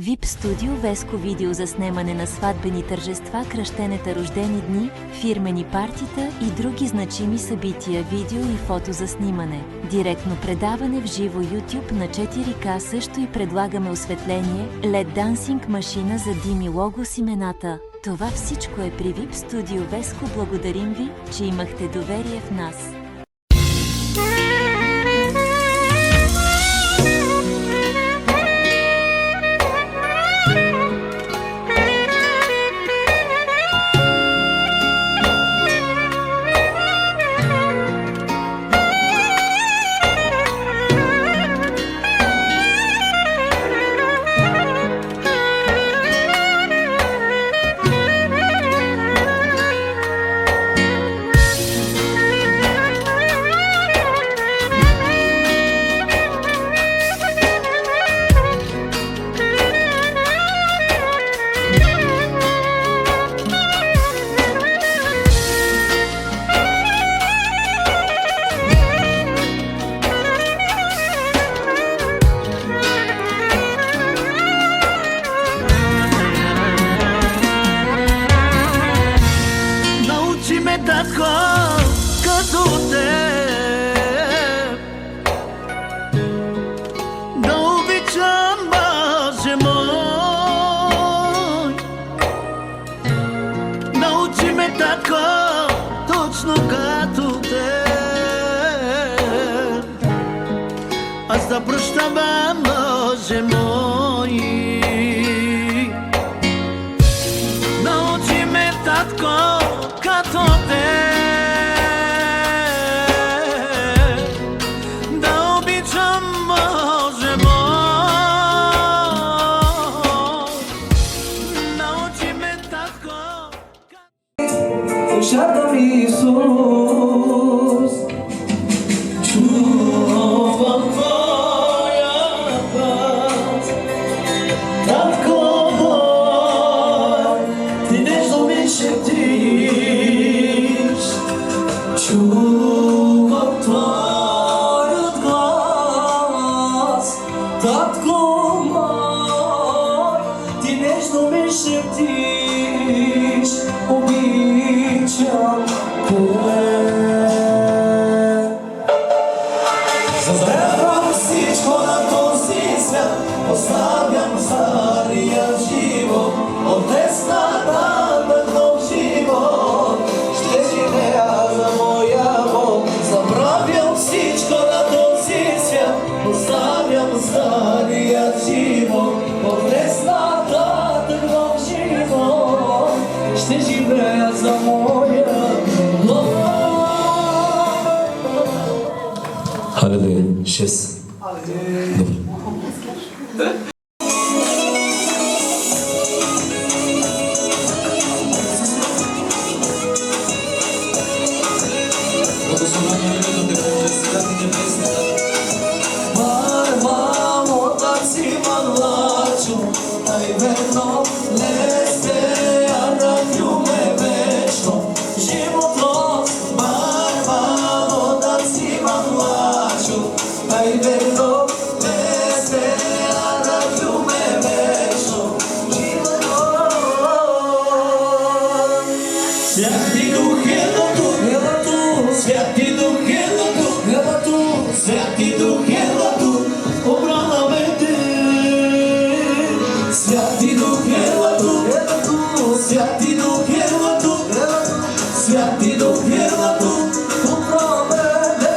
VIP Studio Веско видео за снимане на сватбени тържества, кръщенета, рождени дни, фирмени партита и други значими събития, видео и фото за снимане. Директно предаване в живо YouTube на 4K, също и предлагаме осветление, LED dancing машина за дими, лого с имената. Това всичко е при VIP Studio Веско. Благодарим ви, че имахте доверие в нас. Татко, като теб да обичам, Боже мой. Научи ме, татко, точно като теб аз да прощам, Боже мой. Научи ме, татко, като те да обичам, Боже мой. Научи ме, татко. Чакам Исус, чувам Твоя път. Татко мой, Ти нежно ми шептиш, чувам Твоят глас. Татко мой, Ти нежно ми шептиш, обичам те. Заздравям всичко на този свят, оставям стария живот, от десната на нов живот ще живея за моя Бог. Забравям всичко на този свят, оставям стария живот, от десната на нов живот ще живея за моя Бог. Халелуя. 6. Добре. Благословено името Ти, Боже, свят и небесен. Barmamo taksima mlaču, najverno leste, a radjume večno životom. Barmamo taksima mlaču, najverno leste, a radjume večno životom. Святи Дух е тук, Святи Дух е тук, Святи Дух е тук, обрадваме те. Святи Дух е тук, Святи Дух е тук, Святи Дух е тук, обрадваме те.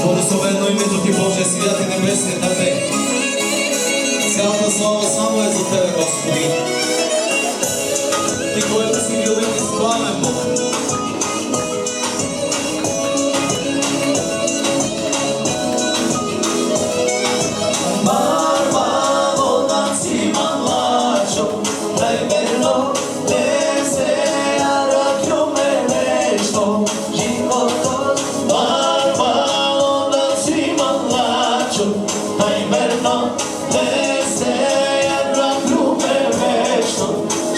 Благословено името Ти, Боже, свят и небесен Тате. Цялата слава само е за Тебе, Господи. Ти, който си велик и славен Бог. Barmamo taksima mlaču, najverno leste, a radjume večno životom. Barmamo taksima mlaču, najverno leste, a radjume večno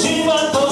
životom.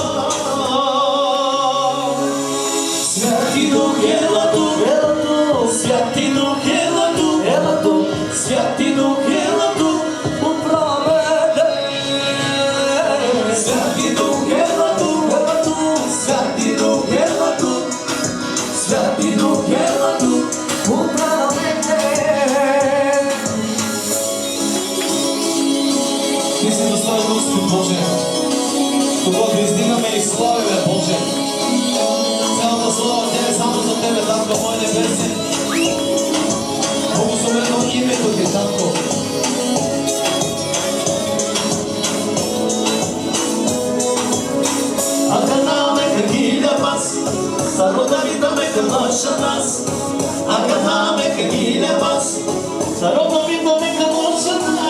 Робовито нека лошана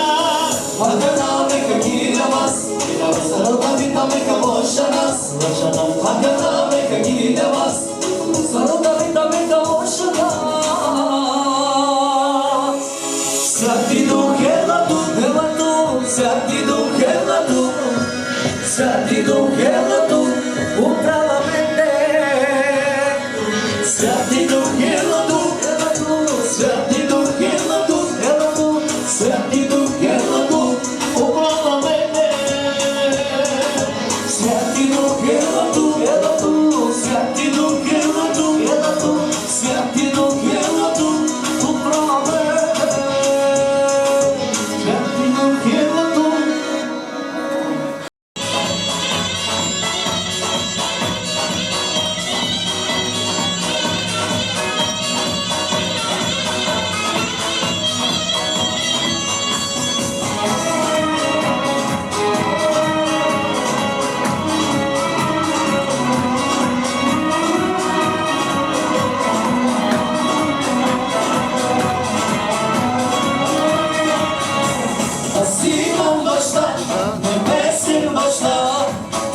Агана нека гидамас Робовито нека лошанас Агана нека гидамас Робовито нека лошана Святи Дух ела тут, Святи Дух ела тут, Святи Дух ела тут, управа мене. Святи Дух ела тут, Святи Дух ела тут, Святи Дух ела тут, управа мене. Святи Дух ела тут, Святи Дух ела тут, Святи Дух ела тут, управа мене. Святи Дух ела тут. Аз имам баща, небесен баща,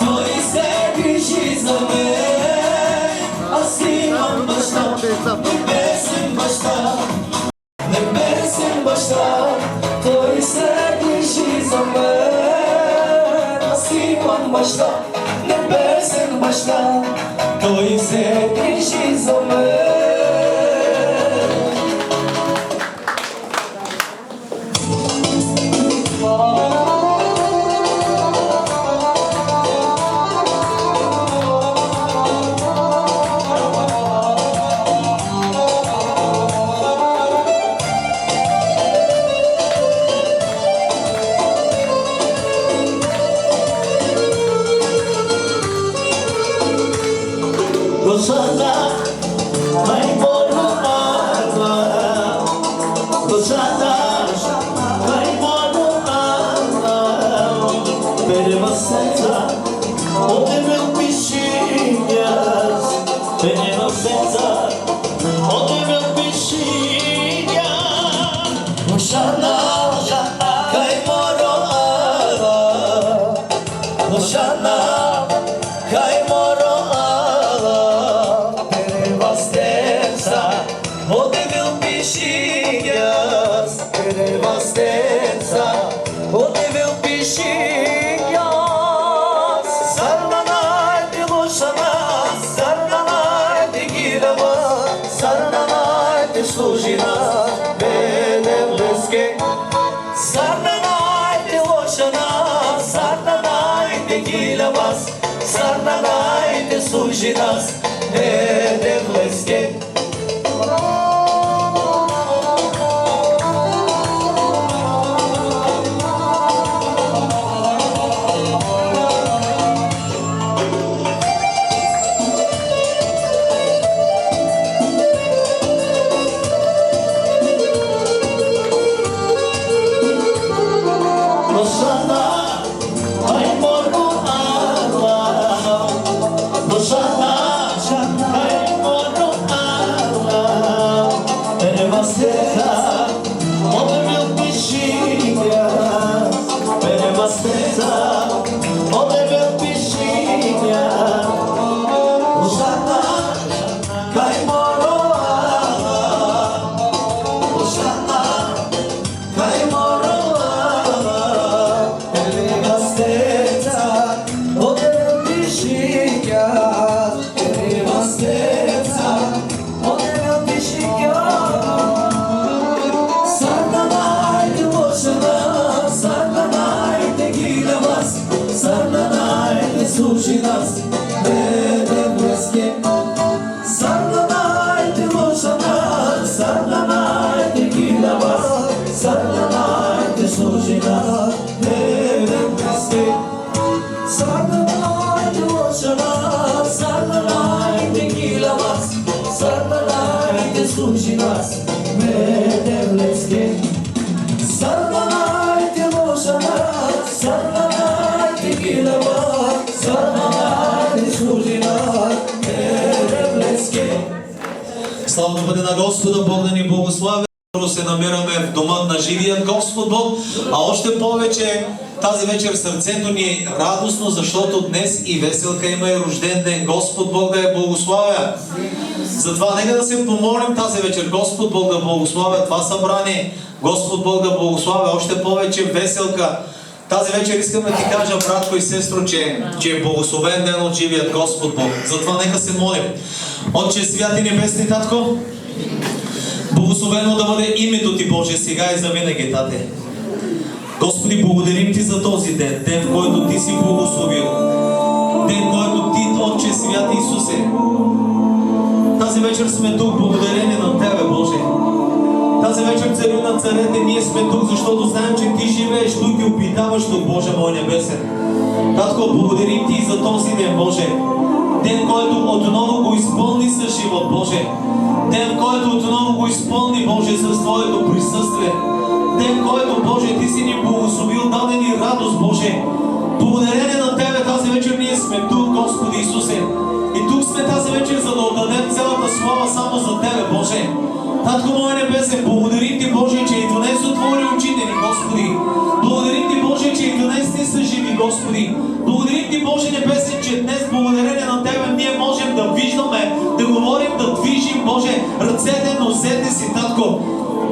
той се грижи за мен. Аз имам баща, небесен баща, небесен баща, той се грижи за мен. Аз имам баща, небесен баща, той се грижи за мен. Rosana, mai bonumana. Rosana, mai bonumana. Benevolenza, onde meu bichinhas. Benevolenza, onde meu bichinhas. Rosana, cai moroada. Rosana, cai moroada. Onde meu bichinhas, Benevolenza, onde meu bichinhas. Sarnanay de Loşana, Sarnanay de Girama, Sarnanay de Slujina, Benevleske. Sarnanay de Loşana, Sarnanay de Girama, Sarnanay de Slujina, Benevleske. Rosana, ai moroada. Rosana, ai moroada. Benevolenza, onde meu bichinhas. Benevolenza, onde meu bichinhas. Rosana, ai moroada. Rosana, ai moroada. Benevolenza, onde meu bichinhas. Benevolenza, onde meu bichinhas. Sarnanay de Loşana, Sarnanay de Gilamaz, Sarnanay de Sujinas, Benevleske. Sarnanay de Loşana, Sarnanay de Gilamaz, Sarnanay de Sujinas, Benevleske. Sarnanay de Loşana, Sarnanay de Gilamaz, Sarnanay de Sujinas, Benevleske. Sarnanay de Loşana, Sarnanay de Gilamaz, Sarnanay de Sujinas, Benevleske. Слава да бъде на Господа, Бог да ни благослави. сигурно се намираме в домът на живият Господ Бог, а още повече тази вечер сърцето ни е радостно, защото днес и Веселка има и рожден ден. Господ Бог да я благославя. Затова нека да се помолим тази вечер. Господ Бог да благославя това събрание. Господ Бог да благославя още повече Веселка. Тази вечер искам да ти кажа, братко и сестро, че е благословен ден от живият Господ Бог. Затова нека се молим. Отче святи небесни Татко, благословено да бъде името Ти, Боже, сега и завинаги, Тате. Господи, благодарим Ти за този ден, ден, в който Ти си благословил. Ден, който Ти, Отче святи Исусе. Тази вечер сме тук благодарение на Тебе, Боже. Тази вечер, Царю на царете, ние сме тук, защото знаем, че Ти живееш тук и обитаваш тук, Боже мой небесен. Татко, благодарим Ти за този ден, Боже. Ден, който отново го изпълни с живот, Боже. Ден, който отново го изпълни, Боже, с Твоето присъствие. Ден, който, Боже, Ти си ни благословил, даде ни радост, Боже. Благодарение на Тебе тази вечер ние сме тук, Господи Исусе. И тук сме тази вечер, за да отдадем цялата слава само за Тебе, Боже. Татко мой небесен, благодарим Ти, Боже, че и днес отвори очите ни, Господи. Благодарим Ти, Боже, че и днес Ти са живи, Господи. Благодарим Ти, Боже небесен, че днес благодарение на Тебе ние можем да виждаме, да говорим, да движим, Боже, ръцете, носете си, Татко.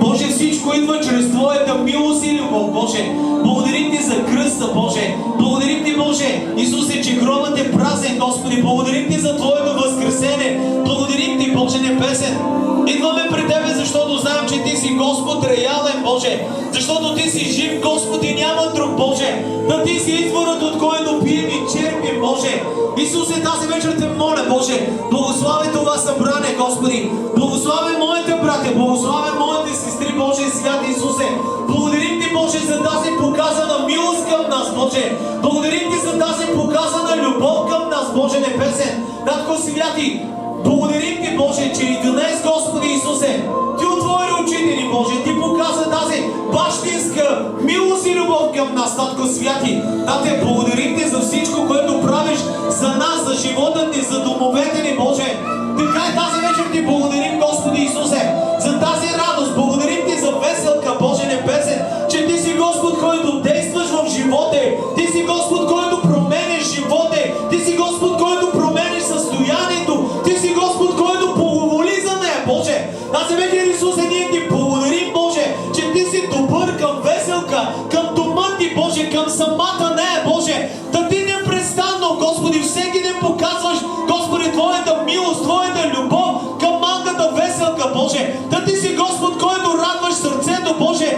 Боже, всичко идва чрез Твоята милост и любов, Боже. Благодарим Ти за кръста, Боже. Благодарим Ти, Боже, Исусе, че гробът е празен, Господи. Благодарим Ти за Твоето възкресение. Благодарим Ти, Боже небесен. Идваме при Тебе, защото знаем, че Ти си Господ реален, Боже. Защото Ти си жив, Господ, и няма друг, Боже. Да Ти си изворът, от който пием и черпим, Боже. Исусе, тази вечер Те моля, Боже, благослави това събрание, Господи. Благослави моите братя, благослави моите сестри, Боже, святи Исусе. Благодарим Ти, Боже, за тази показана милост към нас, Боже. Благодарим Ти за тази показана любов към нас, Боже небесен. Татко святи, благодарим Ти, Боже, че и днес, Господи Исусе, Ти отвори очите ни, Боже. Ти показа тази бащинска милост и любов към нас, Татко святи. Тате, благодарим Ти за всичко, което правиш за нас, за живота ни, за домовете ни, Боже. Така и тази вечер Ти благодарим, Господи Исусе, за тази радост. Благодарим Ти за Веселка, Боже небесен, че Ти си Господ, който действаш в живота. Ти си Господ, който промениш живота. Ти си Господ, който промениш състоянието. Ти си Господ, който благоволи за нея, Боже. Тази вечер, Исусе, ние Ти благодарим, Боже, че Ти си добър към Веселка, към дома Ти, Боже, към самата нея, Боже. Да Ти непрестанно, Господи, всеки ден показваш, Господи, Твоята милост, Твоята любов към малката Веселка, Боже. Да Ти си Господ, който радваш сърцето, Боже,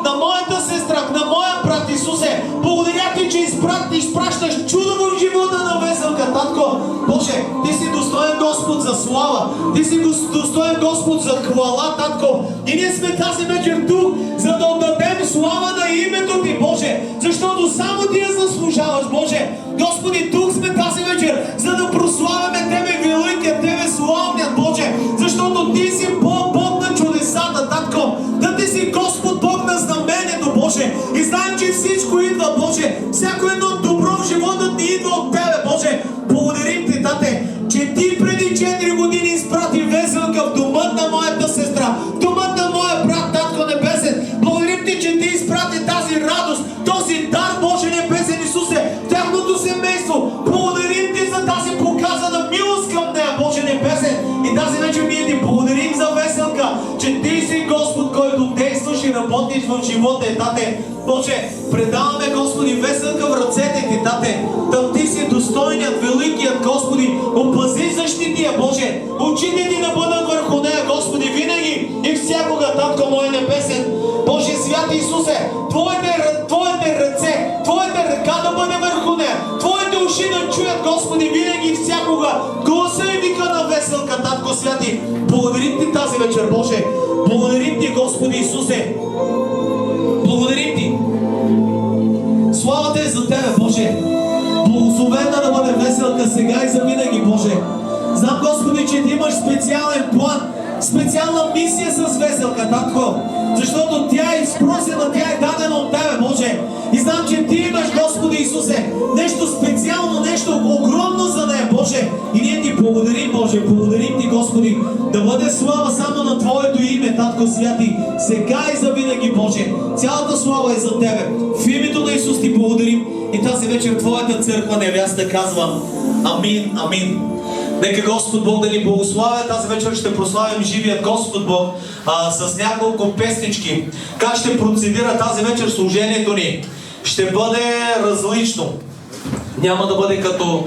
на моята сестра, на моя брат, Исусе. Благодаря Ти, че изпращаш чудо в живота на Веселка, Татко. Боже, Ти си достоен Господ за слава. Ти си достоен Господ за хвала, Татко. И ние сме тази вечер тук, за да отдадем слава на името Ти, Боже. Защото само Ти я заслужаваш, Боже. Господи, тук сме тази вечер, за да прославяме Тебе великият, Тебе славният, Боже. Защото Ти си Бог на чудесата, Татко. Да Ти си Господ, Бог на знамението, Боже. И знаем, че всичко идва, Боже. Всяко едно добро в живота ни идва от Тебе, Боже. Благодарим Ти, Тате, че Ти преди 4 години изпрати Веселка в домът на моята сестра, в домът на моя брат, Татко небесен. Благодарим Ти, че Ти изпрати тази радост, този дар, Боже небесен, Исусе, в тяхното семейство. Благодарим Ти за тази показана милост към нея, Боже небесен. И тази вечер ние Ти благодарим за Веселка, че Ти си Господ, който действаш и работиш в живота, Тате. Боже, предаваме, Господи, Веселка в ръцете Ти, Тате. Да Ти си достойният, великият, Господи. Опази, защити я, Боже. Очите Ти да бъдат върху нея, Господи, винаги и всякога, Татко мой небесен. Боже, святи Исусе, Твоите ръце, Твоята ръка да бъде върху нея. Твоите уши да чуят, Господи, винаги и всякога гласа и вика на Веселка, Татко святи. Благодарим Ти тази вечер, Боже. Благодарим Ти, Господи Исусе. Благодарим Ти. Славата е за Тебе, Боже. Благословена да бъде Веселка сега и завинаги, Боже. Знам, Господи, че Ти имаш специален план, специална мисия с Веселка, Татко. Защото тя е изпросена, тя е дадена от Тебе, Боже. И знам, че Ти имаш, Господи Исусе, нещо специално, нещо огромно за нея, Боже. И ние Ти благодарим, Боже. Благодарим Ти, Господи, да бъде слава само на Твоето име, Татко святи. сега и за винаги, Боже. Цялата слава е за Тебе. В името на Исус Ти благодарим и тази вечер Твоята църква невяста казва амин, амин. Нека Господ Бог да ни благославя. Тази вечер ще прославим живият Господ Бог с няколко песнички. Как ще процедира тази вечер служението ни? Ще бъде различно. Няма да бъде като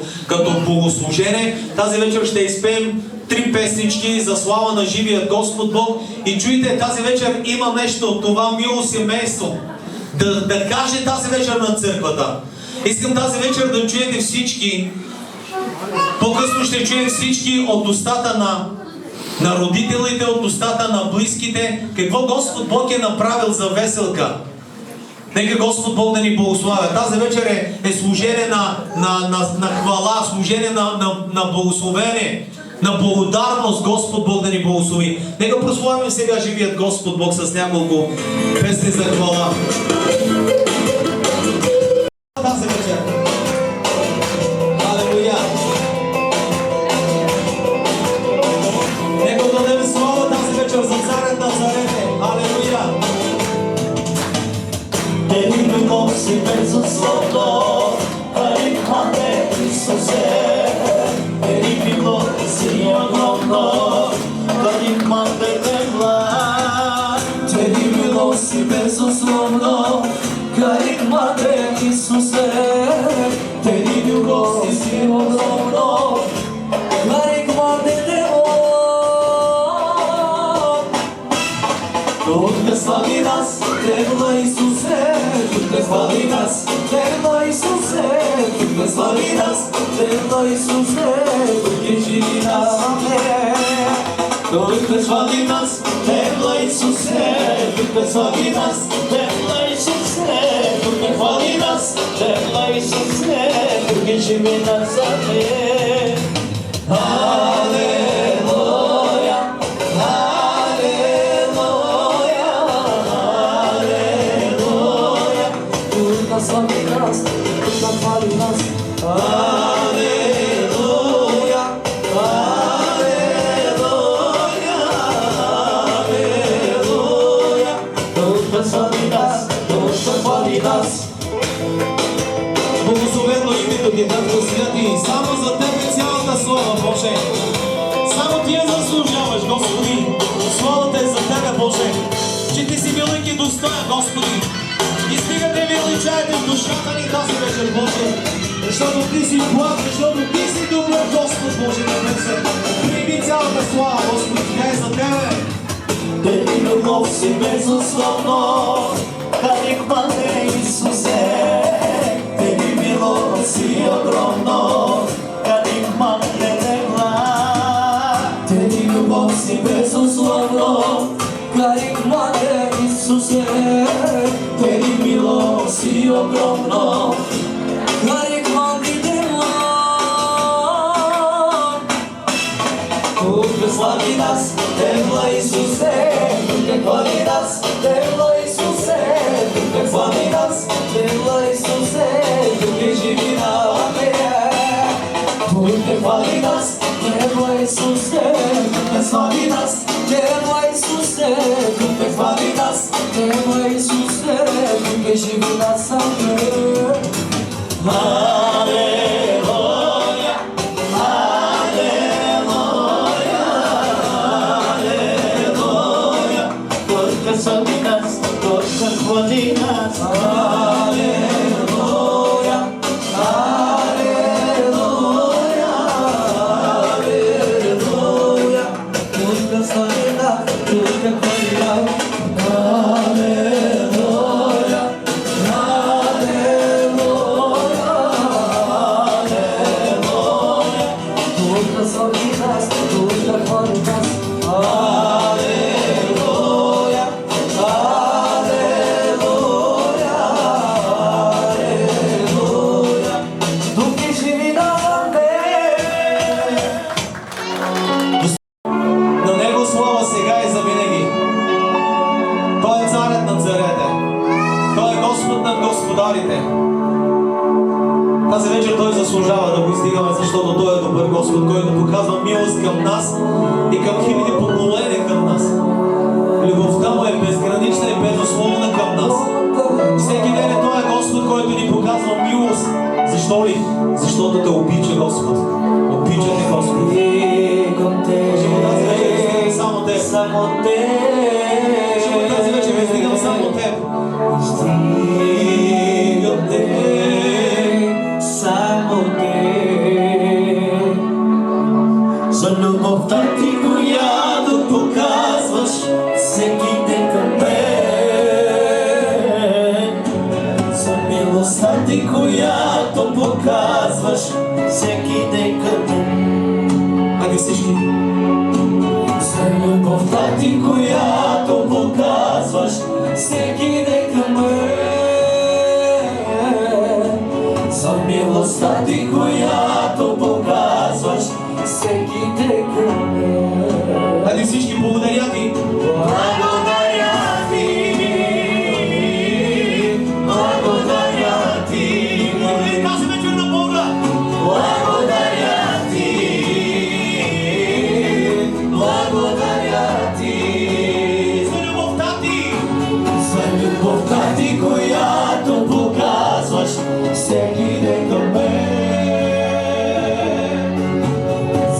богослужение. Тази вечер ще изпеем 3 песнички за слава на живият Господ Бог. И чуйте, тази вечер има нещо от това мило семейство. Да каже тази вечер на църквата. Искам тази вечер да чуете всички. По-късно ще чуем всички от устата на родителите, от устата на близките, какво Господ Бог е направил за Веселка. Нека Господ Бог да ни благославя. Тази вечер е служение на хвала, служение на благословение, на благодарност. Господ Бог да ни благослови. Нека прославим сега живият Господ Бог с няколко песни за хвала. Тази вечер. Алелуя. Нека дадем слава тази вечер за царят на царете. Алелуя. Тери любов си безусловно, харикмате Исусе. Тери любов си огромно, харикмате Бога. Тери любов си безусловно, харикмате Исусе. Тери любов си огромно, харикмате Бога. Тук слави нас, Тебла Исусе, тук слави нас, Тебла Исусе, тук слави нас, Тебла Исусе, тук е живи нас, тук слави нас, Тебла Исусе, тук слави нас, Тебла Исусе, тук хвали нас, Тебла Исусе, тук е живи нас, Алелуя, слави нас, тук хвали нас. Алелуя, алелуя, алелуя. Тук слави нас, тук хвали нас. Благословено името Ти, Татко Святи. Само за Тебе цялата слава, Боже. Само Ти я заслужаваш, Господи. Славата е за Тебе, Боже. Че Ти си велик и достоен, Господи. И стига да величаете в душата ни тази вечер, Боже. Защото Ти си благ, защото Ти си добър, Господ Боже на небесе. Прими цялата слава, Господи, тя е за Тебе. Тери любов си безусловно, харикмате Исусе. Тери милост си огромно, харикмате Бога. Тери любов си безусловно, харикмате Исусе. Тери милост си огромно, харикмате Бога. Тук слави нас, Тебла Исусе, тук хвали нас, Тебла Исусе, тук слави нас, Тебла Исусе, тук е живи на тук хвали нас, Тебла Исусе, тук слави нас, Тебла Исусе, тук хвали нас, Тебла Исусе, тук е живи нас. Алелуя, алелуя. Только слави нас, только хвали нас. Алелуя, алелуя, алелуя. Только слави нас, только хвали нас. Алелуя, алелуя, алелуя. Только слави нас, только хвали нас. Алелуя, алелуя, алелуя. Тук е живи на На Него слава сега и завинаги. Той е царят на царете. Той е Господ над господарите. Тази вечер Той заслужава да го издигаме, защото Той е добър Господ, който показва милост към нас и към хиляди поколения към нас. Любовта му е безгранична и безусловна към нас. Всеки ден е Той Господ, който ни показва милост. Защо ли? Защото те обича Господ. Обича те Господ. Живо тази вечер издигам само Теб. Живо тази вечер издигам само Теб. Издигам Те, само Те. За любовта ти, която показваш всеки ден към мен. За милостта ти, която показваш всеки ден към мен. Хайде всички. За любовта ти, която показваш всеки ден към мен. За милостта ти, която показваш всеки ден към мен. Хайде всички, благодаря Ти. Благодаря ти, благодаря ти, Благодаря тази вечер на Бога. благодаря ти, благодаря ти, За любовта Ти. за любовта ти, която показваш всеки ден към мен.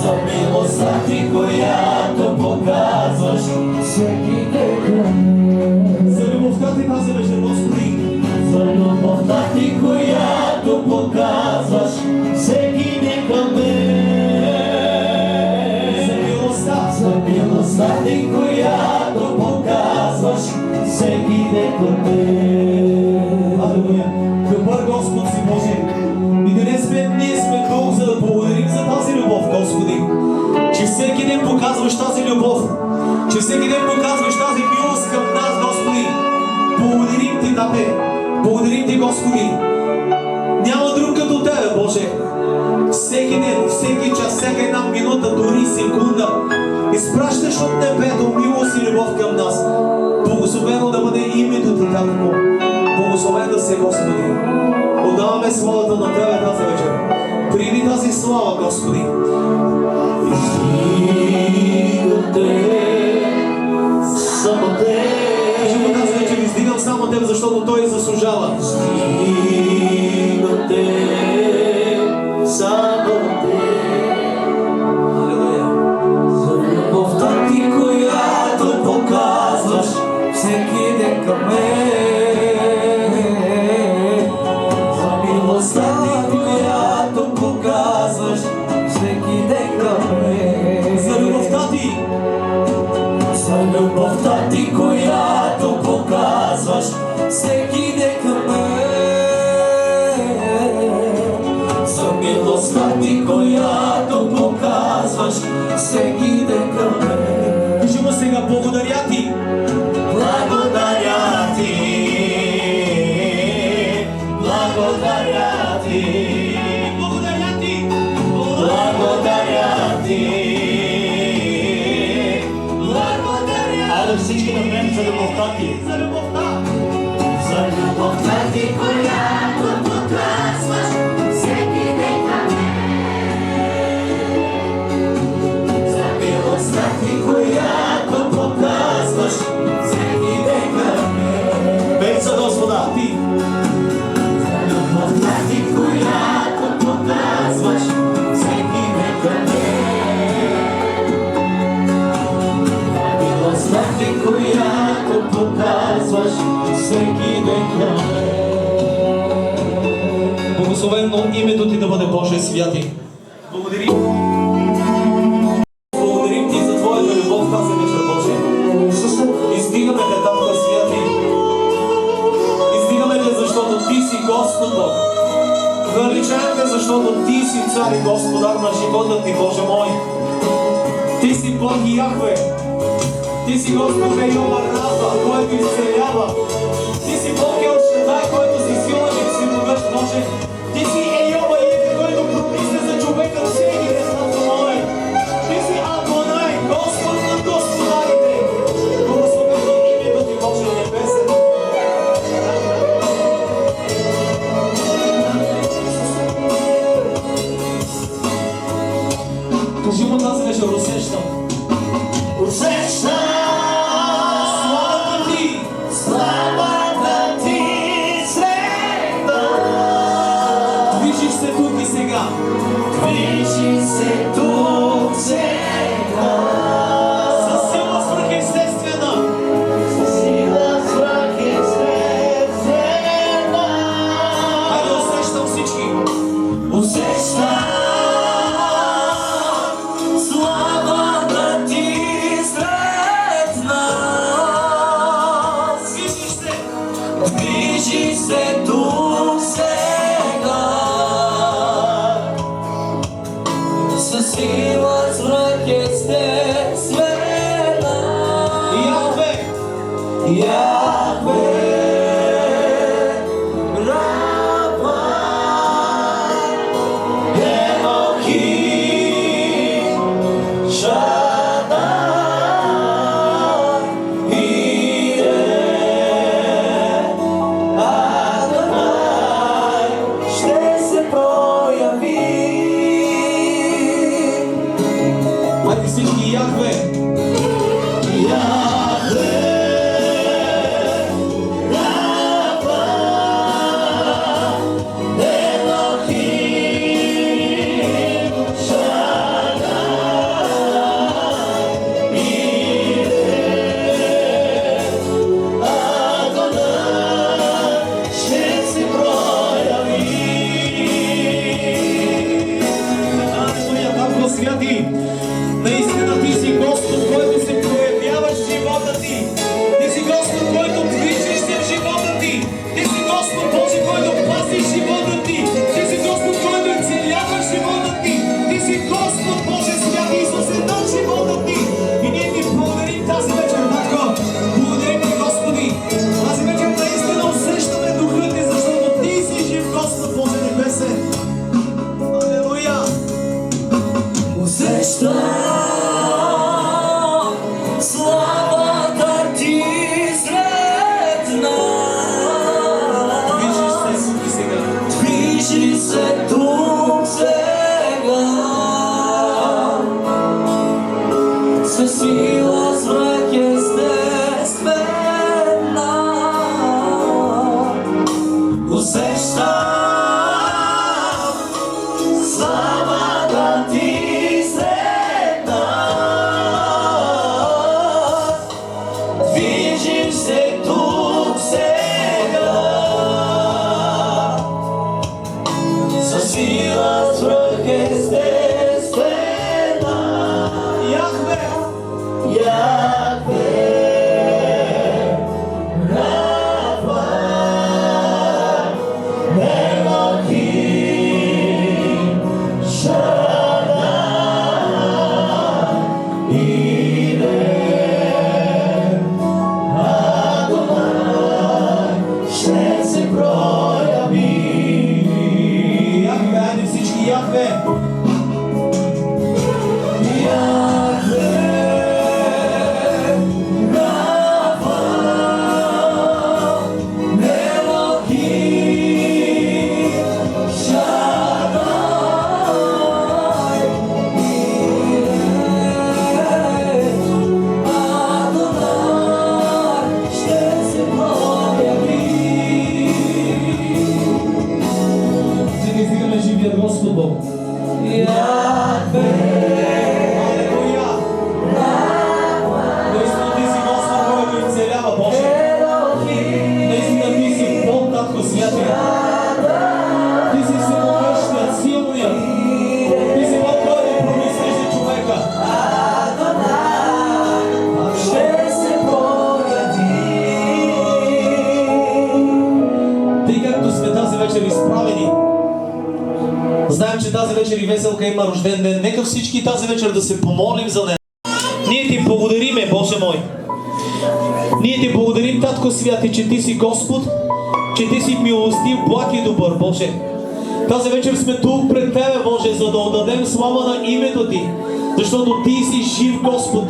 За милостта ти, която показваш всеки ден към мен. За любовта Ти тази вечер, Господи. За любовта ти, която показваш всеки ден към мен. За милостта. За милостта ти, която показваш всеки ден към мен. Алелуя. Добър Господ си Боже. И днес ние сме тук, за да благодарим за тази любов, Господи. Че всеки ден показваш тази любов. Че всеки ден показваш тази милост към нас, Господи. Благодарим Ти, Тате. Благодарим Ти, Господи. Няма друг като Тебе, Боже. Всеки ден, всеки час, всяка една минута, дори секунда, изпращаш от небето милост и любов към нас. Благословено да бъде името Ти, Татко. Благословен да се, Господи. Отдаваме славата на Тебе тази вечер. Прими тази слава, Господи. Издигам те, само те. Кажи му тази вечер, издигам само Теб, защото Той заслужава. Издигам те, само те. Алелуя. За любовта ти, която показваш всеки ден към мен. За милостта ти, която показваш всеки ден към мен. За любовта Ти. За любовта ти, която показваш всеки ден към мен. За милостта ти, която показваш всеки ден към мен. Кажи му сега, благодаря Ти. Благодаря ти, благодаря ти, Благодаря Ти. благодаря ти, благодаря. Айде всички да пеем за любовта ти. За любовта. За любовта ти, която показваш всеки ден към мен. За милостта ти, която показваш всеки ден към мен. Пей за Господа. Ти. За любовта ти, която показваш всеки ден към мен. Милостта ти, която показваш всеки ден към мен. Благословено името Ти да бъде, Боже святи. Благодарим. Благодарим Ти за Твоята любов тази вечер, Боже. Издигаме Те, Татко святи. Издигаме Те, защото Ти си Господ Бог. Величаем Те, защото Ти си цар и Господар на живота Ти, Боже мой. Ти си Бог и Яхве. Ти си Господ Йова Рафа, който изцелява. Ти си Бог Ел Шадай, който си силен и си могъщ, Боже. Ти си Йова Ефе, който промисля за човека всеки ден на Твое. Ти си Адонай, Господ на господарите. Благословено името Ти, Боже небесен. Кажи му тази вечер, усещам. Усещам движи се тук сега, със сила с връх естествена. Яхве, Яхве, Рафа, Елохим, Шадай, Ирeh, Адонай, ще се прояви. айде всички Яхве. Святи, наистина Ти си Господ, който се проявяваш в живота Ти. Ти си Господ, който движиш се в живота Ти. Ти си Господ Боже, който пазиш живота Ти. Ти си Господ, който изцеляваш живота Ти. Ти си Господ Боже, Святи Исусе, на живота Ти. И ние Ти благодарим тази вечер, Татко. Благодарим Ти, Господи. Тази вечер наистина усещаме Духа Ти, защото Ти си жив Господ Боже небесен. Алелуя! Усещам славата Ти сред нас. Движи се тук сега, със сила свръхестествена. Усещам славата Ти сред нас. Движим се тук сега, със сила свръхестествена. Яхве! Яхве, Рафа, Елохим, Шадай, Ирeh, Адонай, ще се прояви. Яхве, айде всички Яхве! Яхве, Рафа, Елохим, Шадай, Ирeh, Адонай, ще се прояви. Сега стигаме живия Господ Бог. Яхве, Алелуя! Наистина Ти си Господ, който изцелява, Боже. Наистина Ти си Бог, Татко Святия. Ти си всемогъщият, силният. Ти си Бог, който промислеше човека. ще се прояви. Тъй както сме тази вечер изправени, знаем, че тази вечер и Веселка има рожден ден. Нека всички тази вечер да се помолим за нея. Ние Ти благодариме, Боже мой. Ние Ти благодарим, Татко Святи, че Ти си Господ, че Ти си милостив, благ и добър, Боже. Тази вечер сме тук пред Тебе, Боже, за да отдадем слава на името Ти. Защото Ти си жив, Господ.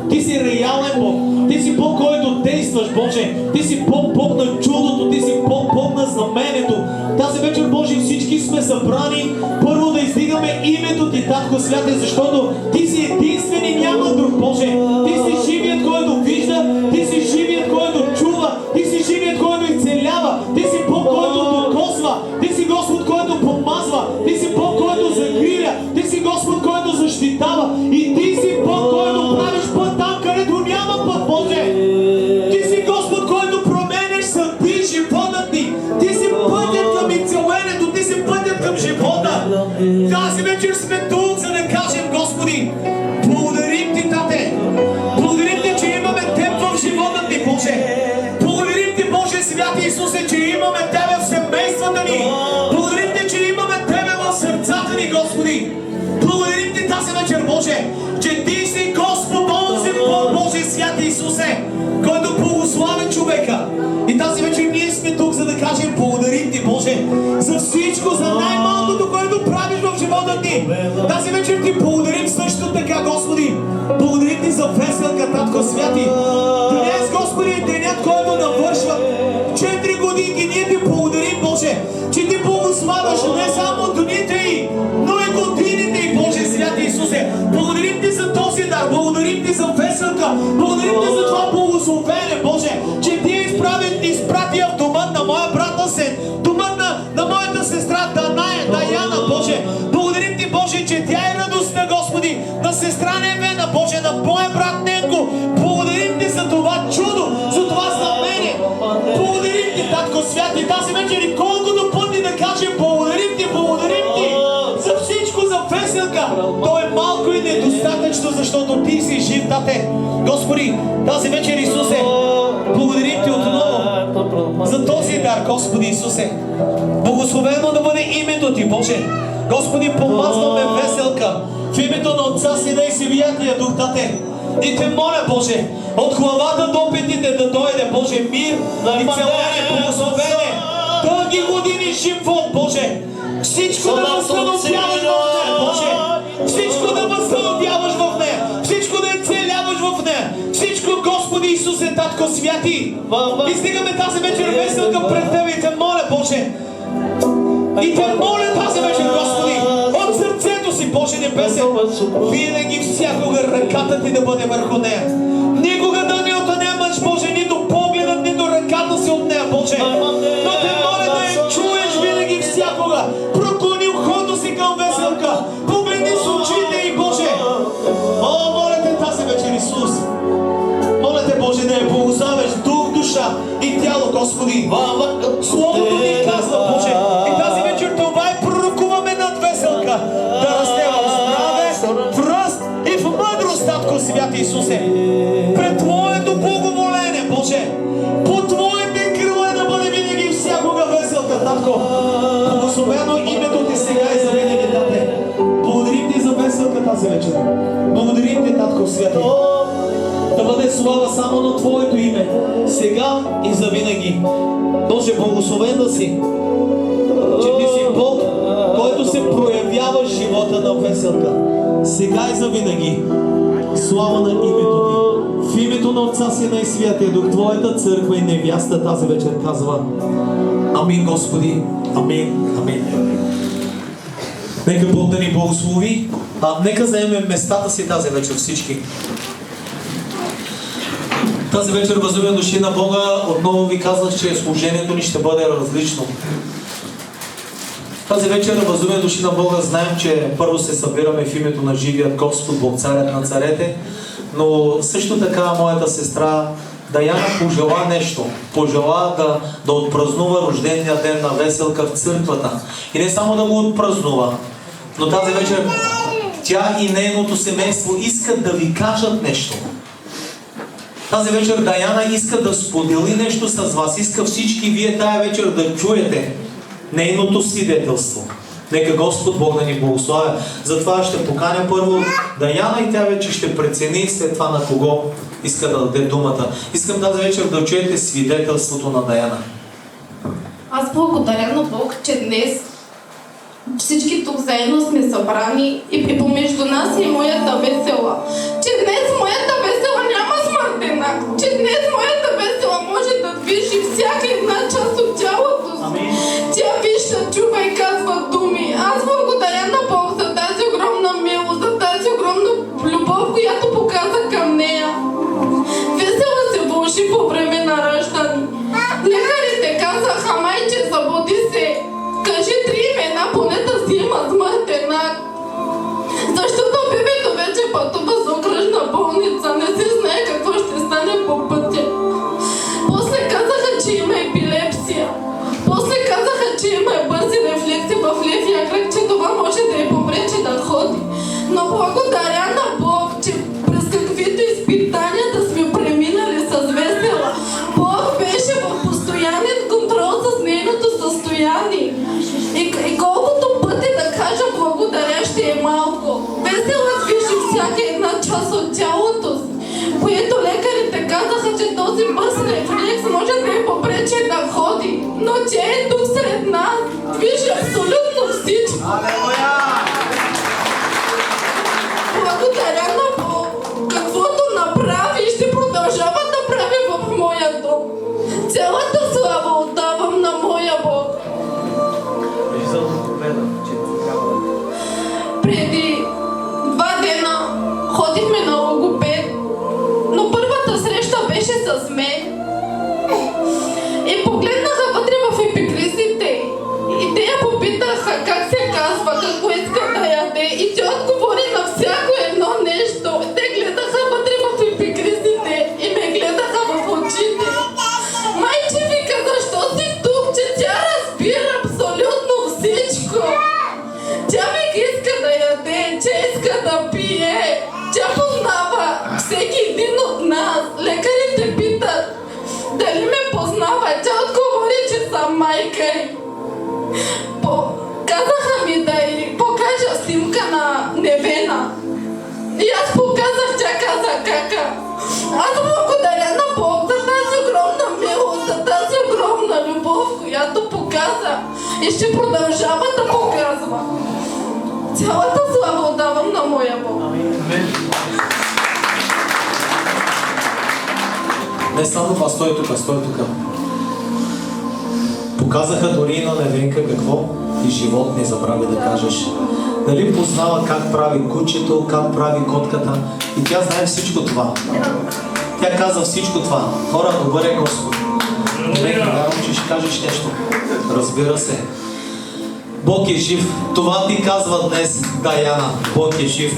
Ти си реален Бог. Ти си Бог, който действаш, Боже. Ти си Бог на чудото. Ти си Бог на знамението. Тази вечер, Боже, всички сме събрани първо да издигаме името Ти, Татко Святе, защото Ти си единствен и няма друг, Боже. Ти си живият, който вижда. Ти си живият, който чува. Ти си живият, който изцелява. Ти си Бог, който докосва. Ти си Господ, който помазва. Ти си Бог, който закриля. Ти си Господ, който защитава. И Ти си Бог, който правиш път там, където няма път, Боже. Ти си Господ, който променяш съдби живота Ти. Ти си пътят към изцелението. Ти си пътят към живота. Тази вечер сме тук, за да кажем, Господи, благодарим Ти, Тате. Благодарим Ти, че имаме Теб в живота Ти, Боже. Благодарим Ти, Боже, святи Исусе, че имаме Тебе в семействата ни. Благодарим Те, че имаме Тебе в сърцата ни, Господи. Благодарим Ти тази вечер, Боже, че Ти си Господ, онзи Бог, Боже, святи Исусе, който благослави човека. И тази вечер ние сме тук, за да кажем благодарим Ти, Боже, за всичко, за най-малкото, което правиш в живота Ти. Тази вечер Ти благодарим също така, Господи. Благодарим Ти за веселка, Татко Святи. Днес, Господи, е денят, който навършва 4 години. Ние Ти благодарим, Боже, че Ти благославяш не само дните й, но и годините й, Боже, святи Исусе. Благодарим Ти за този дар, благодарим Ти за веселка, благодарим Ти за това благословение, Боже, че Ти изпратия в дома на моя брата Сен, дома на моята сестра Даяна, Боже. Благодарим Ти, Боже, че тя е радостна, Господи, на сестра Невена, Боже, на моя брат Ненко. Благодарим Ти за това чудо, за това знамение. Благодарим Ти, Татко Святи, тази вечер и колкото пъти да кажем благодарим Ти за всичко, за веселка. То е малко и недостатъчно, защото Ти си жив, Тате. Господи, тази вечер, Исусе, благодарим Ти отново за този дар, Господи Исусе. Благословено да бъде името Ти, Боже. Господи, помазваме веселка в името на Отца, Сина и Святия Дух, Тате. И Те моля, Боже, от главата до петите да дойде, Боже, мир и целение, благословение, дълги години живот, Боже. Всичко да възстановяваш в нея, Боже. Всичко да възстановяваш в нея. Всичко да изцеляваш в нея. Всичко, Господи Исусе, Татко Святи. И стигаме тази вечер веселка пред Тебе и Те моля, Боже. И Те моля тази вечер, Господи, от сърцето си, Боже небесен, винаги всякога ръката Ти да бъде върху нея. Никога да не отнемаш, Боже, нито погледът, нито ръката си от нея, Боже. Но Те моля да я чуеш винаги всякога. Проклони ухото си към веселка. Погледни с очите и, Боже. О, моля Те тази вечер, Исус. Моля Те, Боже, да я благославиш дух, душа и тяло, Господи. Словото Ти казва, Боже. И тази вечер това е пророкуваме над веселка. Да расте в здраве, в ръст и в мъдрост, Татко Святи Исусе. Пред Твоето благоволение, Боже. По Твоите крила да бъде винаги всякога веселка, Татко. Благословено името Ти сега и завинаги, Тате. Благодарим Ти за веселка тази вечер. Благодарим Ти, Татко Святи. Да бъде слава само на Твоето име, сега и завинаги. Боже, благословен да си, че Ти си Бог, който се проявява в живота на веселка. Сега и завинаги. Слава на името Ти. В името на Отца, Сина и Святия Дух, Твоята църква и невяста тази вечер казва Амин, Господи. Амин. Амин. Нека Бог да ни благослови. Нека заемем местата си тази вечер всички. Тази вечер, възлюбени души на Бога, отново ви казах, че служението ни ще бъде различно. Тази вечер, възлюбени души на Бога, знаем, че първо се събираме в името на живият Господ, Бог царят на царете, но също така моята сестра Даяна пожела нещо. Пожела да отпразнува рождения ден на веселка в църквата. И не само да го отпразнува, но тази вечер тя и нейното семейство искат да ви кажат нещо. Тази вечер Даяна иска да сподели нещо с вас. Иска всички вие тая вечер да чуете нейното свидетелство. Нека Господ Бог да ни благославя. Затова ще поканя първо Даяна и тя вече ще прецени след това на кого иска да даде думата. Искам тази вечер да чуете свидетелството на Даяна. Аз благодаря на Бог, че днес всички тук заедно сме събрани и помежду нас е моята весела. Че днес моята весела няма смъртен акт. Че днес моята весела може да движи всяка една част от тялото си. Тя вижда, чува и казва думи. Аз благодаря на Бог за тази огромна милост, за тази огромна любов, която показа към нея. Весела се вълши по време на раждане. Лекарите казаха, майче, събуди се. Кажи 3 имена, поне да си има смъртен акт. Защото бебето вече пътува за окръжна болница. Не се знае какво ще стане по пътя. После казаха, че има епидемия. и ще продължава да показва. Цялата слава отдавам на моя Бог. Не само това, стой тук. Показаха дори и на Невенка какво и живот не забрави да кажеш. Дали познава как прави кучето, как прави котката и тя знае всичко това. Тя каза всичко това. Хора, добър е Господ. Невенка, вярвам, че ще кажеш нещо. Разбира се. Бог е жив. Това ти казва днес Даяна. Бог е жив.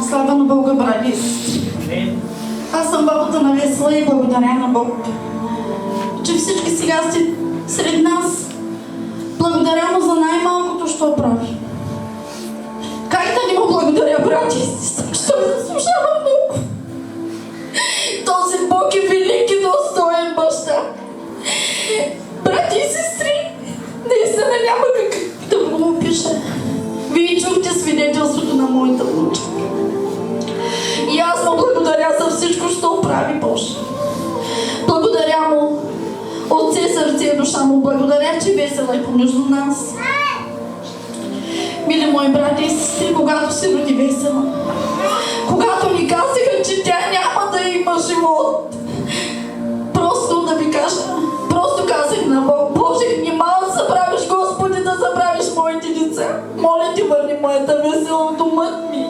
Слава на Бога, браги и сестри. Аз съм бабата на Весела и благодаря на Бог, че всички сега сте сред нас. Благодаря му за най-малкото, що прави. Как да не му благодаря, брати и сестри, що ми заслужава много. Този Бог е велик и достоен баща. Брати и сестри, наистина няма как да го опиша. Вие чухте свидетелството на моята внучка. И аз му благодаря за всичко, що прави Боже. Благодаря му от все сърце и душа му. Благодаря, че Весела е помежду нас. Мили мои брати и сестри, когато се роди Весела, когато ми казаха, че тя няма да има живот, просто да ви кажа, просто казах на Бог: Боже, нима да забравиш, Господи, да забравиш моите деца. Моля ти, върни моята Весела в домът ми.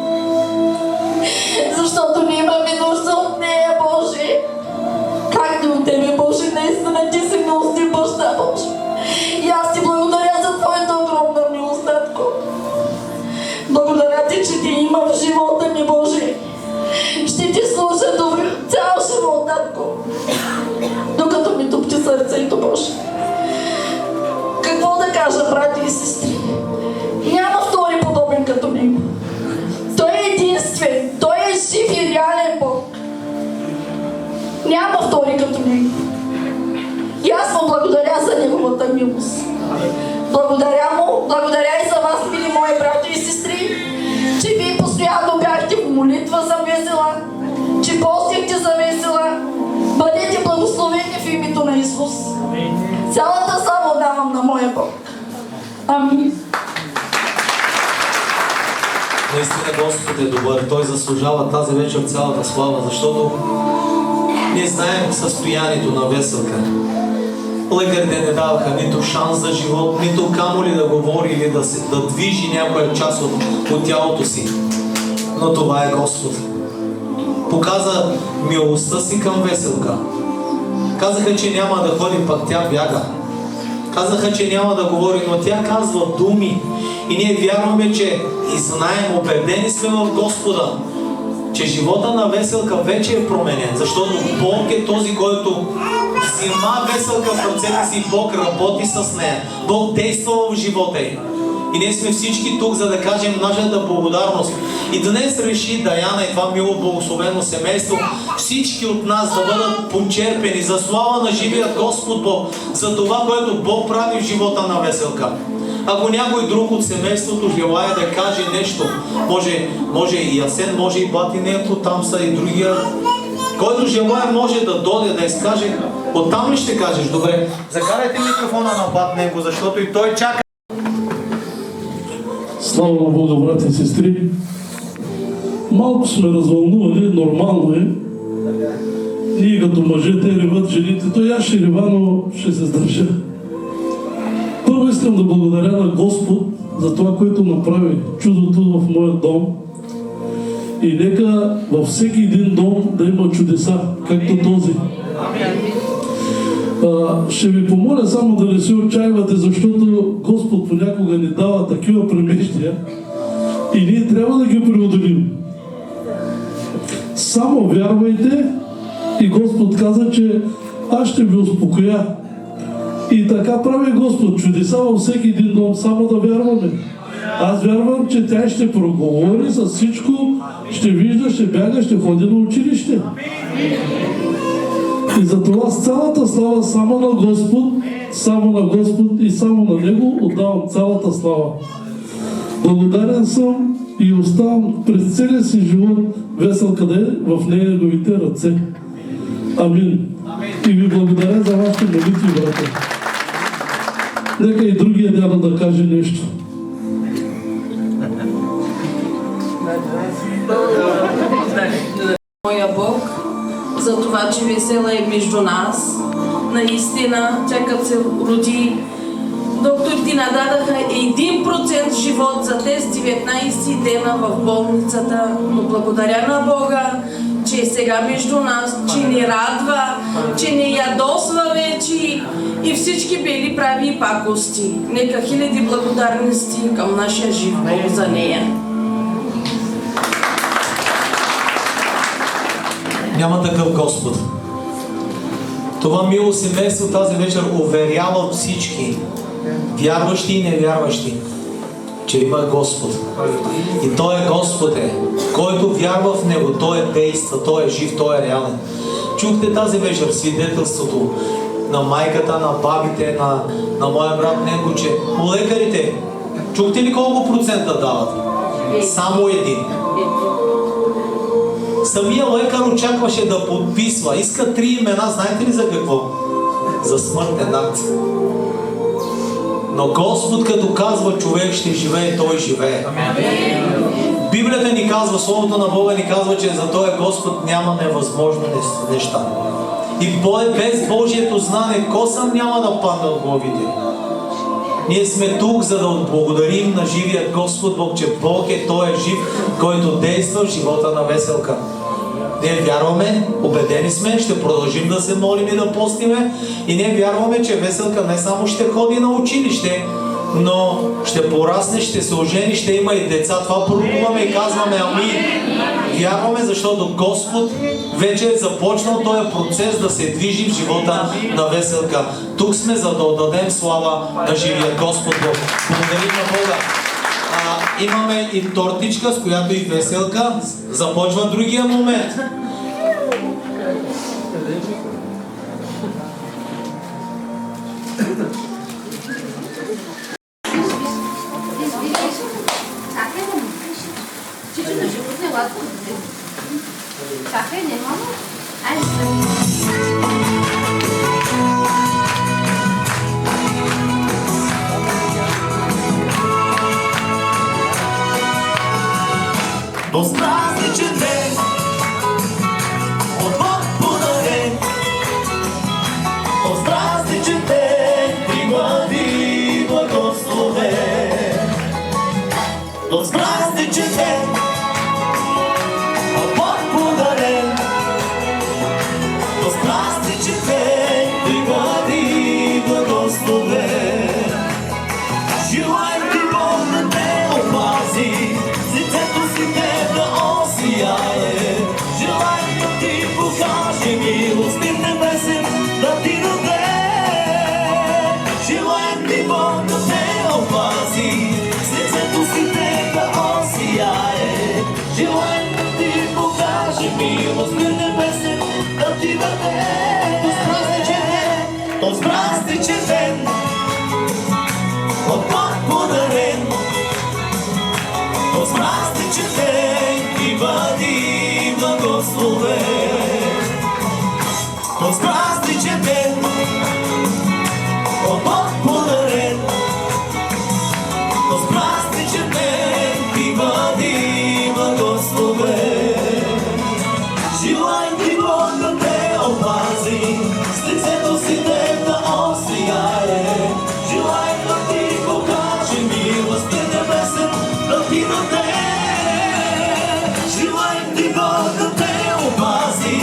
Защото не имаме нужда от нея, Боже. Как да от Тебе, Боже, наистина Ти си милостив баща, Боже. И аз Ти благодаря за Твоята огромна милост, Татко. Благодаря Ти, че Ти има в живота ми, Боже. Ще Ти служа до цял живот, Татко. Докато ми топти сърцето, Боже. Какво да кажа, брати и сестри? Няма втори подобен като него. Той е единствен, Той е жив и реален Бог. Няма втори като него. И аз му благодаря за неговата милост. Благодаря му, благодаря и за вас, мили мои брати и сестри, че вие постоянно бяхте в молитва за Весела, че постихте за Весела. Бъдете благословени в името на Исус. Цялата слава давам на моя Бог. Амин. Наистина Господ е добър. Той заслужава тази вечер цялата слава, защото ние знаем състоянието на Веселка. Лекарите не даваха нито шанс за живот, нито камо ли да говори или да движи някоя част от тялото си. Но това е Господ. Показа милостта си към Веселка. Казаха, че няма да ходи, пък тя бяга. Казаха, че няма да говори, но тя казва думи. И ние вярваме, че и знаем, убедени сме в Господа, че живота на Веселка вече е променен, защото Бог е този, който взима Веселка в ръцете си, Бог работи с нея, Бог действа в живота й. И ние сме всички тук, за да кажем нашата благодарност. И днес реши Даяна и това мило благословено семейство, всички от нас да бъдат почерпени за слава на живият Господ Бог, за това, което Бог прави в живота на Веселка. Ако някой друг от семейството желая да каже нещо, може и Асен, може и бати Нето, там са и другия. Който желая може да дойде да изкаже. Оттам ли ще кажеш? Добре. Закарайте микрофона на бат Него, защото и той чака. Слава на Бога, брати и сестри! Малко сме развълнувани, нормално е. Ние като мъжете реват жените, той аз ще рева, но ще се сдържа. Първо искам да благодаря на Господ за това, което направи чудото в моя дом. И нека във всеки един дом да има чудеса, както този. Ще ви помоля само да не се отчаивате, защото Господ понякога ни дава такива премещия и ние трябва да ги преодолим. Само вярвайте и Господ каза, че аз ще ви успокоя. И така прави Господ чудеса във всеки един дом, само да вярваме. Аз вярвам, че тя ще проговори за всичко, ще вижда, ще бяга, ще ходи на училище. И затова с цялата слава само на Господ и само на Него отдавам цялата слава. Благодарен съм и оставам през целия си живот Веселка да е в неговите ръце. Амин. И ви благодаря за вашите молитви, брата. Нека и другия дядо да каже нещо. Моя Бог, за това, че Весела е между нас. Наистина, тя като се роди, докторите нададаха 1% живот за тези 19 дена в болницата, но благодаря на Бога, че е сега между нас, че ни радва, че ни ядосва вече и всички били прави и пакости. Нека хиляди благодарности към нашия жив Бог за нея. Няма такъв Господ. Това мило семейство тази вечер уверява всички, вярващи и невярващи, че има Господ. И Той е Господ който вярва в Него, Той действа, Той е жив, Той е реален. Чухте тази вечер свидетелството на майката, на бабите, на моя брат Ненко, че лекарите, чухте ли колко процента дават? Само един. Самия лекар очакваше да подписва. Иска 3 имена, знаете ли за какво? За смъртен акт. Но Господ като казва човек ще живее, той живее. Библията ни казва, Словото на Бога ни казва, че за този Господ няма невъзможни неща. И без Божието знание косъм няма да падне от главите. Ние сме тук, за да отблагодарим на живият Господ Бог, че Бог е Той е жив, който действа в живота на Веселка. Ние вярваме, убедени сме, ще продължим да се молим и да постиме и ние вярваме, че Веселка не само ще ходи на училище, но ще порасне, ще се ожени, ще има и деца. Това пророкуваме и казваме амин. Вярваме, защото Господ вече е започнал този процес да се движи в живота на Веселка. Тук сме, за да отдадем слава на живия Господ Бог. Благодарим на Бога. Имаме и тортичка, с която и Веселка. Започва другия момент. Този празничен ден от Бог подарен. Този празничен ден ти бъди благословен. Този празничен ден от Бог подарен. Този празничен ден ти бъди благословен. Желаем ти Бог да те опази, лицето си не да осияе. Желаем да ти покаже милост и небесен да ти даде. Желаем ти Бог да те опази, лицето си не да осияе. Желаем да ти покаже милост и небесен да ти даде. Този празничен ден от Бог подарен. Този празничен ден ти бъди благословен. Този празничен ден от Бог подарен. Този празничен ден ти бъди благословен. Желаем ти Бог да те опази, с лицето си ден да осияе. Желаем да ти покаже милост и небесен да ти даде. Желаем ти Бог да те опази,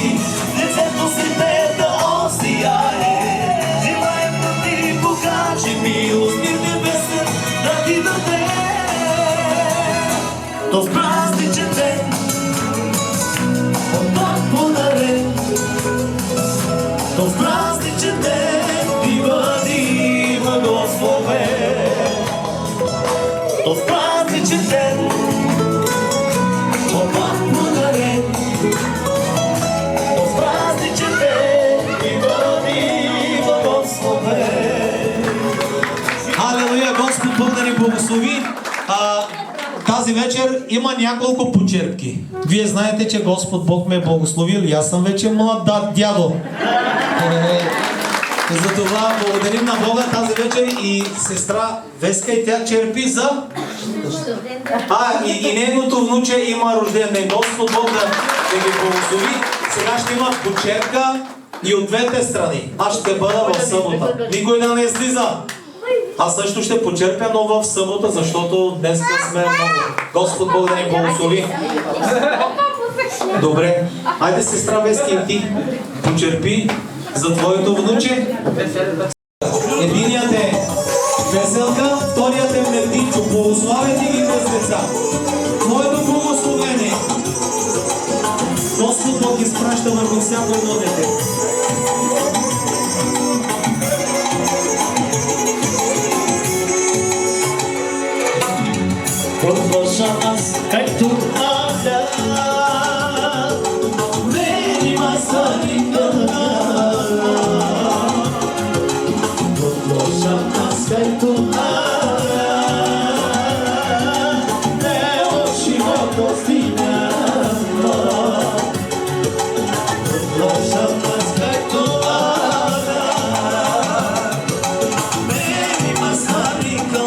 лицето си ден да осияе. Желаем да ти покаже милост и небесен да ти даде. Този празничен ден от Бог подарен. Този празничен ден ти бъди благословен. Този празничен ден от Бог подарен. Този празничен ден ти бъди благословен. Халелуя, Господ Бог да ни благослови. Тази вечер има няколко почерпки. Вие знаете, че Господ Бог ме е благословил и аз съм вече млад дядо. Затова благодарим на Бога тази вечер и сестра Веска и тя черпи за... И нейното внуче има рожден ден. Господ Бог да ги благослови. Сега ще има почерка и от двете страни. Аз ще бъда в събота. Никой да не излиза. Аз също ще почерпя, но в събота, защото днес сме много. Господ Бог да ни благослови. Добре. Айде, сестра Вески, и ти почерпи за твоето внуче. Единият е Веселка, вторият е Мертинчо. Благославете ги без деца. Твоето благословение Господ Бог изпраща върху всяко едно дете. Подложа аз, както Ада, мени масарика. Подложа аз, както Ада, не от живота стига. Подложа аз, както Ада, мени масарика.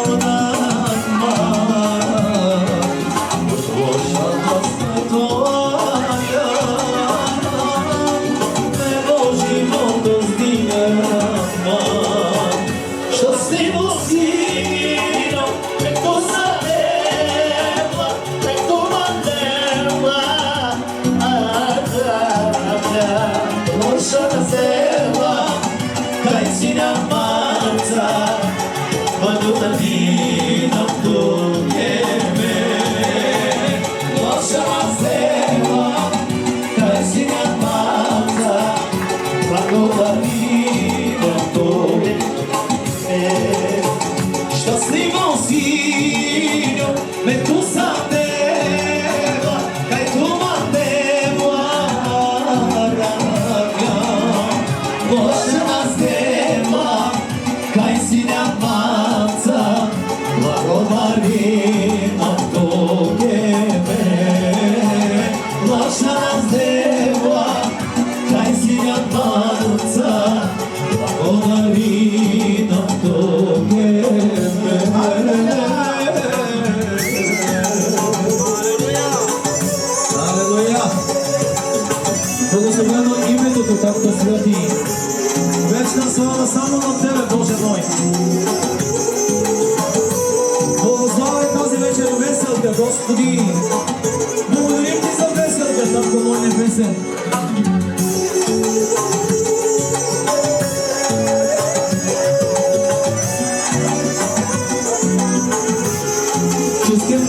Вечна слава само на Тебе, Боже мой. Благославяй тази вечер Веселка, Господи. Благодарим Ти за Веселка, Татко мой небесен. Искам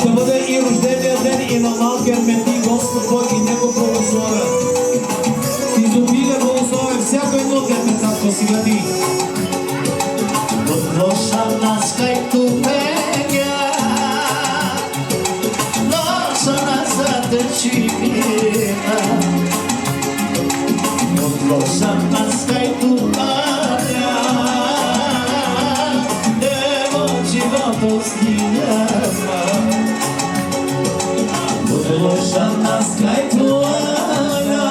да бъде и рождения ден и на малкия Мети, Господ Бог и Него благославя. Изобилие благословя всяко едно дете, Татко святи. Подложа нас, както пеня, ноша нас за течина. Подложа нас, както пеня, небо живото стига. Подложа нас, както пеня,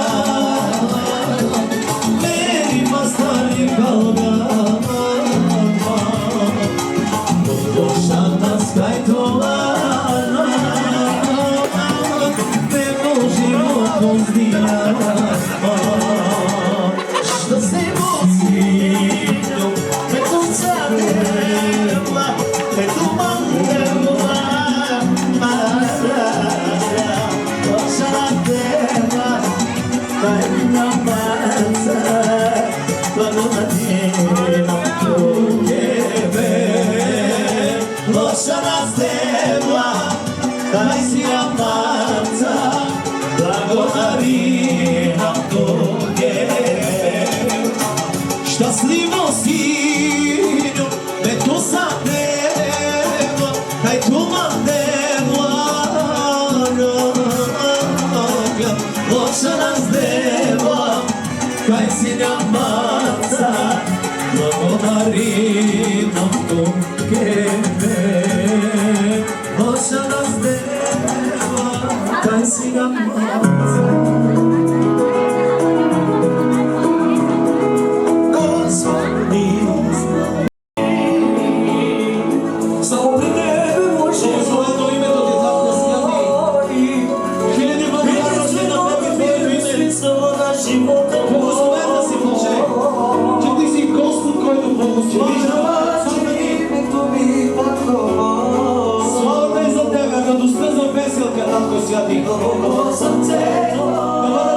мери мастари калга. Подложа нас, както пеня, небо живото стига. Što se vozio, me tu zadeva, me tu mandela, marara, loša na tema, daj mi na maca, blagodatina tu tebe. Loša na tema, daj si na maca, blagodarina tu tebe. Щастливо синьо, ме то задева, кај тума дева, лоша раздева, кај сиња маца, благодари нам тукебе. Лоша раздева, кај сиња маца. Славата и за Тебе, радостта за веселка, Татко Святи. Да бъдат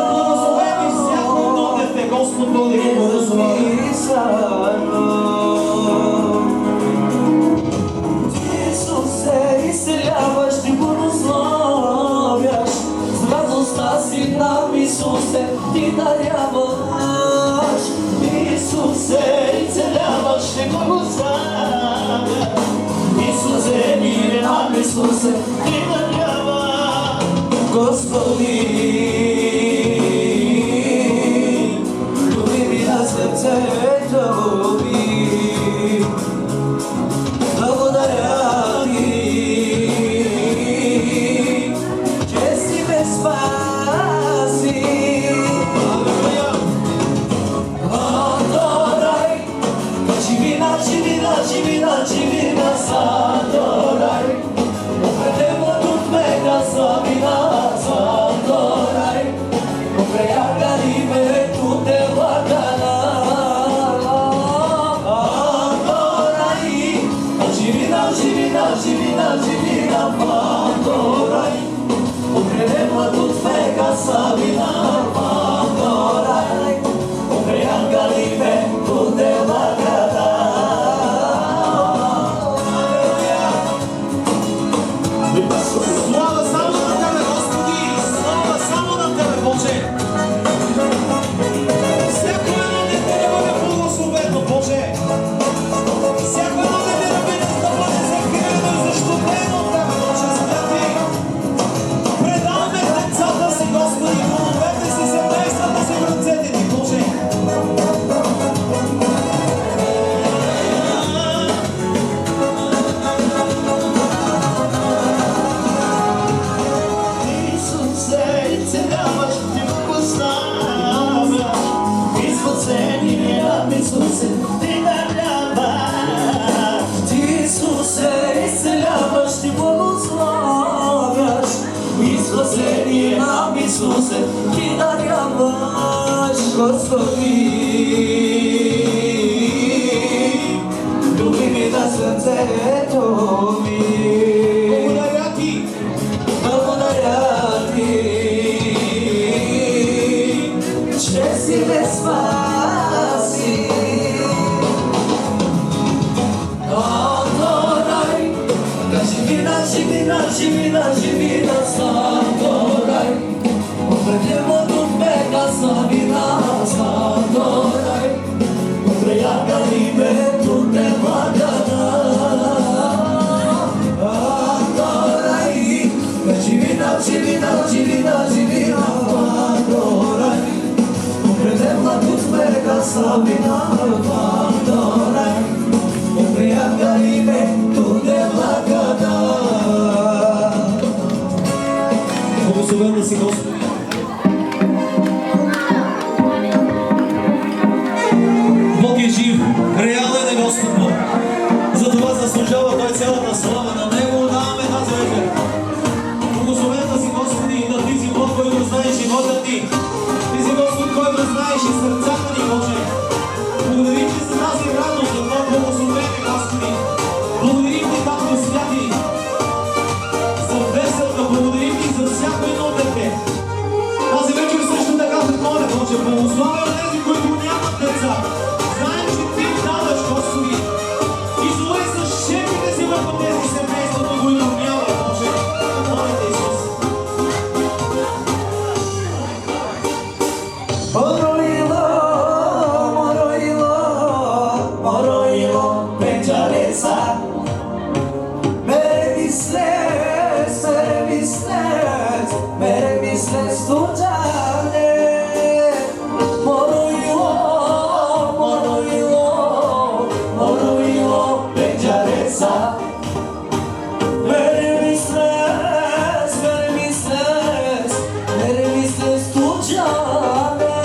благословени всяко едно дете, Господ да ги благослови. Исусе, изцеляваш, ти благославяш, с радостта си нам, Исусе, ти даряваш. Исусе, изцеляваш, ти благославяш, Исусе, мире нам, Исусе, ти даряваш. Господи, люби ми на сърцето ми. Благодаря Ти, че си ме спаси. Адорай, живина, живина, живина, живина, адорай. Определено от мега славина, адорай. Опреяга ли ме туте влагана. Живина, живина, адорай. Определено от мега славина, адорай. Опреяга ли ме туте влагана. Слава само на Тебе, Господи! Слава само на Тебе, Боже! Всяко едно дете да бъде благословено, Боже! Всяко едно дете да бъде закрилено и защитено от Тебе, Боже Святи! Предаваме децата си, Господи, домовете си, семействата си в ръцете Ти, Боже! Исусе, изцеляваш, ти благославяш, изпълнение нам, Исусе, ти даряваш. Исусе, изцеляваш, ти благославяш, изпълнение нам, Исусе, ти даряваш. Господи, люби ми на сърцето ми. Благодаря Ти! Благодаря Ти, че си ме спаси. Адорай, живина, живина, живина, живина, адорай. Определено от мега славина, адорай. Опреяга ли ме туте влагана. Живина, живина, живина, живина, адорай. Определена от мега славина, адорай. Опреяга ли ме туте влагана. Благословен да си, Господи! Бог е жив, реален е Господ Бог. Затова заслужава Той цялата слава. На Него даваме тази вечер. Благословен да си, Господи, и на Ти си Бог, който знаеш живота Ти. Ти си Господ, който знаеш и сърцата ни, Боже. Благодарим Ти за тази радост, за това благословение, Господи. Благодарим Ти, Татко Святи, за веселка. Благодарим Ти за всяко едно дете. Тази вечер също така те моля, Боже, благословя тези, които нямат деца. Знаем, че Ти даваш, Господи. Излъй с шепите си върху тези семейства, които нямат, Боже. Моля Те, Исус. Moroilo, Moroilo, Moroilo, Penjaresa. Mere misles tu jane. Moroilo, Moroilo, Moroilo, Penjaresa. Mere misles tu jane.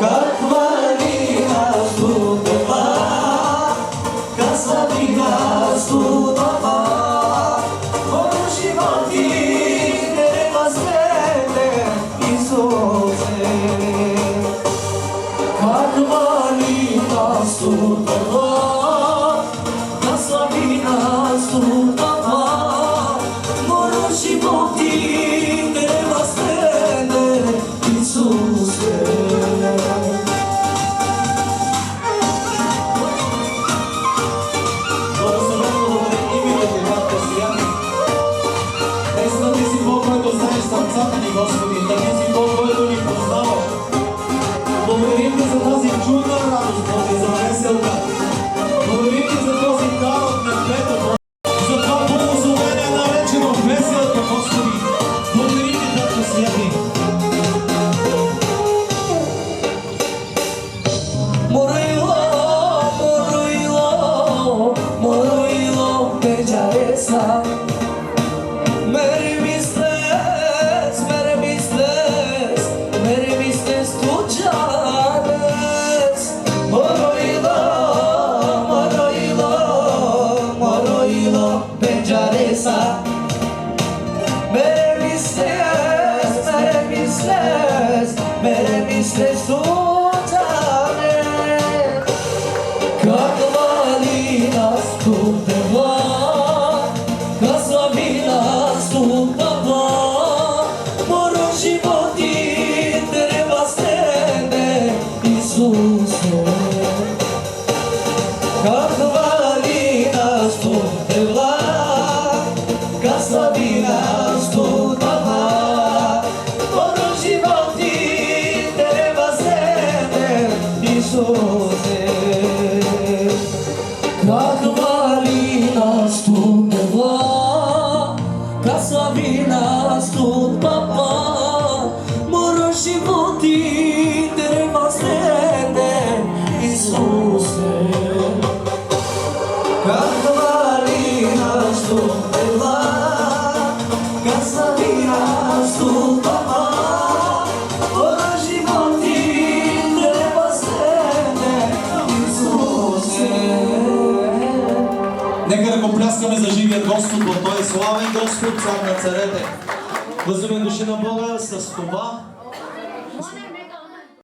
Как Мария студова, Касавина студова, Моето животи не възмете, Исусе. Как Мария студела, каславина студела, моро животи дерева среде, Исусе. Каславина студела, каславина студела, моро животи дерева среде, Исусе. Каславина студела, каславина студела, моро животи дерева среде, Исусе. Каславина студела, каславина студела, моро животи дерева среде, Исусе. Нека ръкопляскаме за живия Господ, бо Той е славен Господ, цар на царете. Възлюбени души на Бога, с това